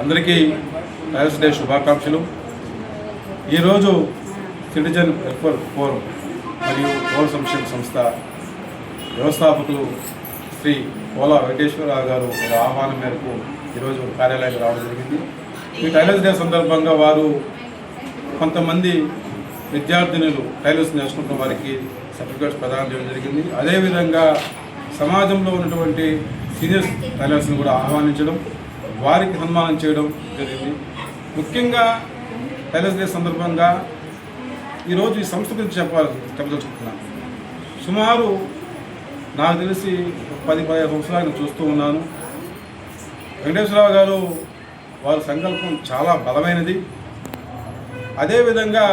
అందరికీ tailors day శుభాకాంక్షలు. ఈరోజు సిటిజన్ వెల్ఫేర్ ఫోరం మరియు పౌర సంక్షేమ సంస్థ వ్యవస్థాపకులు శ్రీ పోలా వెంకటేశ్వరరావు గారు ఆహ్వానం మేరకు ఈరోజు కార్యాలయానికి రావడం జరిగింది. ఈ టైలర్స్ డే సందర్భంగా వారు కొంతమంది విద్యార్థినులు టైలర్స్ నేర్చుకుంటున్న వారికి సర్టిఫికేట్స్ ప్రదానం చేయడం జరిగింది. అదేవిధంగా సమాజంలో ఉన్నటువంటి సీనియర్ టైలర్స్ని కూడా ఆహ్వానించడం, వారికి సన్మానం చేయడం జరిగింది. ముఖ్యంగా టైలర్స్ డే సందర్భంగా ఈరోజు ఈ సంస్థ గురించి చెప్పదలుచుకుంటున్నాను. సుమారు నాకు తెలిసి 10-15 సంవత్సరాలు చూస్తూ ఉన్నాను. వెంకటేశ్వరరావు గారు వారి సంకల్పం చాలా బలమైనది. అదేవిధంగా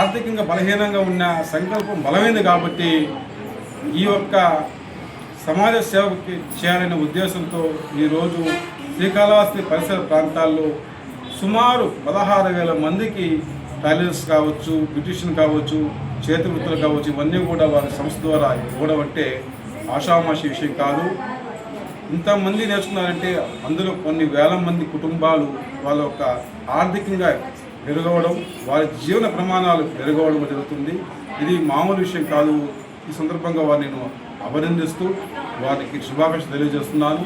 ఆర్థికంగా బలహీనంగా ఉన్న సంకల్పం బలమైనది కాబట్టి ఈ యొక్క సమాజ సేవకి చేయాలనే ఉద్దేశంతో ఈరోజు శ్రీకాళహస్తి పరిసర ప్రాంతాల్లో సుమారు 16,000 మందికి టైలర్స్ కావచ్చు, బ్యూటిషియన్ కావచ్చు, చేతి వృత్తులు కావచ్చు, ఇవన్నీ కూడా వారి సంస్థ ద్వారా ఇవ్వడం అంటే ఆషామాషి విషయం కాదు. ఇంతమంది నేర్చుకున్నారంటే అందులో కొన్ని వేల మంది కుటుంబాలు వాళ్ళ యొక్క ఆర్థికంగా మెరుగవడం, వారి జీవన ప్రమాణాలు మెరుగవడం జరుగుతుంది. ఇది మామూలు విషయం కాదు. ఈ సందర్భంగా వారిని నేను అభినందిస్తూ వారికి శుభాకాంక్షలు తెలియజేస్తున్నాను.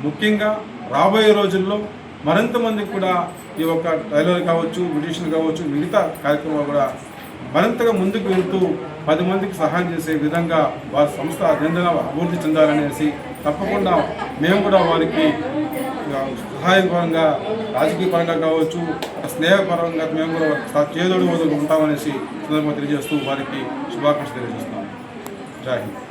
ముఖ్యంగా రాబోయే రోజుల్లో మరింత మందికి కూడా ఈ యొక్క టైలర్ కావచ్చు, బ్యూటిషియన్ కావచ్చు, మిగతా కార్యక్రమాలు కూడా మరింతగా ముందుకు వెళ్తూ 10 మందికి సహాయం చేసే విధంగా వారి సంస్థ దినదిన అభివృద్ధి చెందాలనేసి తప్పకుండా మేము కూడా వారికి సహాయపరంగా, రాజకీయ పరంగా కావచ్చు, స్నేహపరంగా మేము కూడా చేదోడు వదులు ఉంటామనేసి సందర్భంగా తెలియజేస్తూ వారికి శుభాకాంక్షలు తెలియజేస్తున్నాము. జై హింద్.